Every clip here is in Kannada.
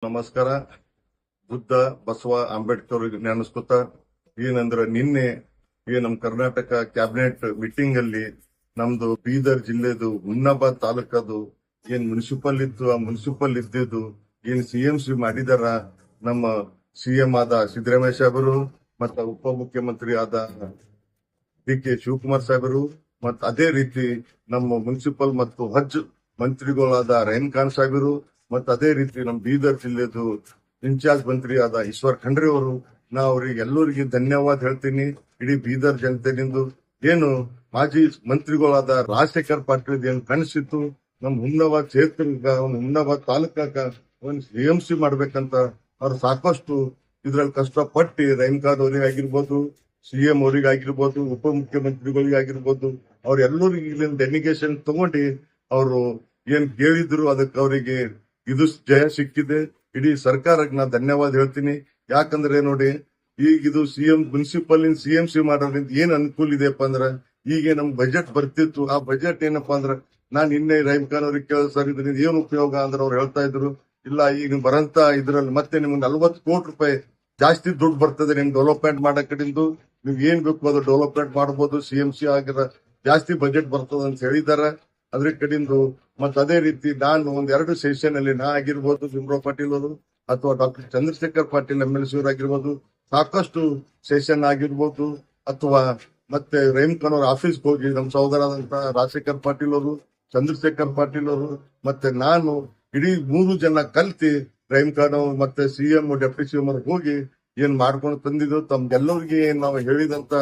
ನಮಸ್ಕಾರ. ಬುದ್ಧ ಬಸವ ಅಂಬೇಡ್ಕರ್ ನೆನೆಸ್ಕೊತ ಏನಂದ್ರ ನಿನ್ನೆ ನಮ್ ಕರ್ನಾಟಕ ಕ್ಯಾಬಿನೆಟ್ ಮೀಟಿಂಗ್ ಅಲ್ಲಿ ನಮ್ದು ಬೀದರ್ ಜಿಲ್ಲೆದು ಹುಮ್ನಾಬಾದ್ ತಾಲೂಕದು ಏನ್ ಮುನ್ಸಿಪಲ್ ಇತ್ತು, ಆ ಮುನ್ಸಿಪಲ್ ಇದ್ದಿದ್ದು ಏನ್ ಸಿಎಂಸಿ ಮಾಡಿದಾರ ನಮ್ಮ ಸಿಎಂ ಆದ ಸಿದ್ದರಾಮಯ್ಯ ಸಾಹೇಬರು ಮತ್ತ ಉಪಮುಖ್ಯಮಂತ್ರಿ ಆದ ಡಿ.ಕೆ. ಶಿವಕುಮಾರ್ ಸಾಹೇಬರು ಮತ್ತ ಅದೇ ರೀತಿ ನಮ್ಮ ಮುನ್ಸಿಪಲ್ ಮತ್ತು ಹಜ್ ಮಂತ್ರಿಗಳಾದ ರಹೀಂ ಖಾನ್ ಸಾಹೇಬರು ಮತ್ತ ಅದೇ ರೀತಿ ನಮ್ಮ ಬೀದರ್ ಜಿಲ್ಲೆದು ಇನ್ಚಾರ್ಜ್ ಮಂತ್ರಿ ಆದ ಈಶ್ವರ್ ಖಂಡ್ರೆ ಅವರು, ನಾ ಅವ್ರಿಗೆ ಎಲ್ಲರಿಗೆ ಧನ್ಯವಾದ ಹೇಳ್ತೀನಿ. ಇಡೀ ಬೀದರ್ ಜನತೆನಿಂದ ಏನು ಮಾಜಿ ಮಂತ್ರಿಗಳಾದ ರಾಜಶೇಖರ್ ಪಾಟೀಲ್ ಏನ್ ಕನಸಿತ್ತು ನಮ್ ಹುಮ್ನಾಬಾದ್ ಕ್ಷೇತ್ರಕ್ಕ, ಹುಮ್ನಾಬಾದ್ ತಾಲೂಕಾಕ ಒಂದು ಸಿಎಂಸಿ ಮಾಡ್ಬೇಕಂತ ಅವ್ರು ಸಾಕಷ್ಟು ಇದ್ರಲ್ಲಿ ಕಷ್ಟಪಟ್ಟು ರಹೀಂ ಖಾನ್ ಅವರಿಗೆ ಆಗಿರ್ಬೋದು, ಸಿಎಂ ಅವರಿಗೆ ಆಗಿರ್ಬೋದು, ಉಪಮುಖ್ಯಮಂತ್ರಿಗಳಿಗೆ ಆಗಿರ್ಬೋದು, ಅವ್ರೆಲ್ಲರಿಗೆ ಇಲ್ಲಿಂದ ಡೆಲಿಗೇಷನ್ ತಗೊಂಡು ಅವರು ಏನ್ ಕೇಳಿದ್ರು ಅದಕ್ಕೆ ಅವರಿಗೆ ಇದು ಜಯ ಸಿಕ್ಕಿದೆ. ಇಡೀ ಸರ್ಕಾರಕ್ಕೆ ನಾ ಧನ್ಯವಾದ ಹೇಳ್ತೀನಿ. ಯಾಕಂದ್ರೆ ನೋಡಿ, ಈಗ ಇದು ಸಿಎಂ ಮುನ್ಸಿಪಲ್ ಸಿಎಂಸಿ ಮಾಡೋದ್ರಿಂದ ಏನ್ ಅನುಕೂಲ ಇದೆಯಪ್ಪ ಅಂದ್ರ, ಈಗ ನಮ್ ಬಜೆಟ್ ಬರ್ತಿತ್ತು, ಆ ಬಜೆಟ್ ಏನಪ್ಪಾ ಅಂದ್ರ ನಾನ್ ನಿನ್ನೆ ರಹೀಂ ಖಾನ್ ಅವ್ರಿಗೆ ಕೇಳ ಸರ್ ಇದರಿಂದ ಏನ್ ಉಪಯೋಗ ಅಂದ್ರೆ ಅವ್ರು ಹೇಳ್ತಾ ಇದ್ರು, ಇಲ್ಲ ಈಗ ಬರಂತ ಇದ್ರಲ್ಲಿ ಮತ್ತೆ ನಿಮ್ಗೆ 40 ಕೋಟಿ ರೂಪಾಯಿ ಜಾಸ್ತಿ ದುಡ್ಡು ಬರ್ತದೆ ನಿಮ್ ಡೆವಲಪ್ಮೆಂಟ್ ಮಾಡೋ ಕಡೆಯಿಂದ, ನೀವ್ ಏನ್ ಬೇಕು ಅದು ಡೆವಲಪ್ಮೆಂಟ್ ಮಾಡಬಹುದು, ಸಿಎಂಸಿ ಆಗಿರ ಜಾಸ್ತಿ ಬಜೆಟ್ ಬರ್ತದ ಅಂತ ಹೇಳಿದಾರ ಅದ್ರ ಕಡೆಯಿಂದ. ಮತ್ತ ಅದೇ ರೀತಿ ನಾನು ಒಂದೆರಡು ಸೆಷನ್ ಅಲ್ಲಿ ನಾ ಆಗಿರ್ಬೋದು, ಭೀಮರಾವ್ ಪಾಟೀಲ್ ಅವರು ಅಥವಾ ಡಾಕ್ಟರ್ ಚಂದ್ರಶೇಖರ್ ಪಾಟೀಲ್ MLC ಆಗಿರ್ಬೋದು, ಸಾಕಷ್ಟು ಸೆಷನ್ ಆಗಿರ್ಬೋದು, ಅಥವಾ ಮತ್ತೆ ರಹೀಂ ಖಾನ್ ಅವ್ರ ಆಫೀಸ್ಗೆ ಹೋಗಿ ನಮ್ಮ ಸಹೋದರಾದಂತ ರಾಜಶೇಖರ್ ಪಾಟೀಲ್ ಅವರು, ಚಂದ್ರಶೇಖರ್ ಪಾಟೀಲ್ ಅವರು ಮತ್ತೆ ನಾನು ಇಡೀ 3 ಜನ ಕಲ್ತಿ ರಹೀಂ ಖಾನ್ ಅವ್ರು ಮತ್ತೆ ಸಿಎಂ ಡೆಪ್ಟಿ ಸಿಎಂ ಅವ್ರಿಗೆ ಹೋಗಿ ಏನ್ ಮಾಡ್ಕೊಂಡು ತಂದಿದ್ದು ತಮ್ಗೆಲ್ಲರಿಗೆ ಏನ್ ನಾವು ಹೇಳಿದಂತ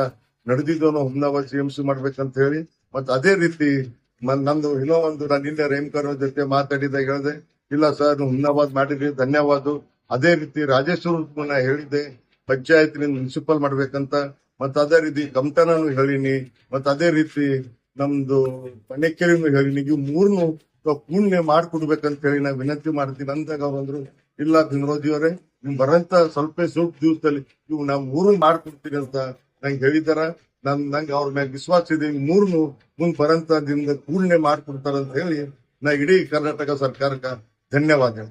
ನಡೆದಿದ್ದು ನಾವು ಹುಮ್ನಾಬಾದ್ ಸಿಎಂಸಿ ಮಾಡ್ಬೇಕಂತ ಹೇಳಿ. ಮತ್ತೆ ಅದೇ ರೀತಿ ನಮ್ದು ಇನ್ನೂ ಒಂದು ನಾನು ನಿನ್ನೆ ರಹೀಂ ಖಾನ್ ಅವ್ರ ಜೊತೆ ಮಾತಾಡಿದಾಗ ಹೇಳಿದೆ, ಇಲ್ಲ ಸರ್ ಹುಮ್ನಾಬಾದ್ ಮಾಡಿದ್ರಿ ಧನ್ಯವಾದ. ಅದೇ ರೀತಿ ರಾಜೇಶ್ವರ ಹೇಳಿದ್ದೆ ಪಂಚಾಯತ್ ಮುನ್ಸಿಪಲ್ ಮಾಡ್ಬೇಕಂತ, ಮತ್ತ ಅದೇ ರೀತಿ ಕಮಟನೂ ಹೇಳಿನಿ, ಮತ್ತ ಅದೇ ರೀತಿ ನಮ್ದು ಪಣೆಕೆರೆನೂ ಹೇಳಿನಿ. ಇವು 3 ಪೂರ್ಣ ಮಾಡ್ಕೊಡ್ಬೇಕಂತ ಹೇಳಿ ನಾ ವಿನಂತಿ ಮಾಡ್ತೀನಿ ಅಂದಾಗ ಅವ್ರಂದ್ರು, ಇಲ್ಲ ಭೀಮರಾವ್ಜಿ ಅವರೇ ನಿಮ್ ಬರಂತ ಸ್ವಲ್ಪ ದಿವಸದಲ್ಲಿ ಇವು ನಾವು 3 ಮಾಡ್ಕೊಡ್ತೀನಿ ಅಂತ ನಂಗೆ ಹೇಳಿದಾರ. ನಂಗೆ ಅವ್ರ ಮೇಲೆ ವಿಶ್ವಾಸ ಇದೆ, 3 ಮುಂದ್ ಬರಂತ ದಿನದ ಪೂರ್ಣೆ ಮಾಡ್ಕೊಡ್ತಾರಂತ ಹೇಳಿ ನಾ ಇಡೀ ಕರ್ನಾಟಕ ಸರ್ಕಾರಕ್ಕೆ ಧನ್ಯವಾದ.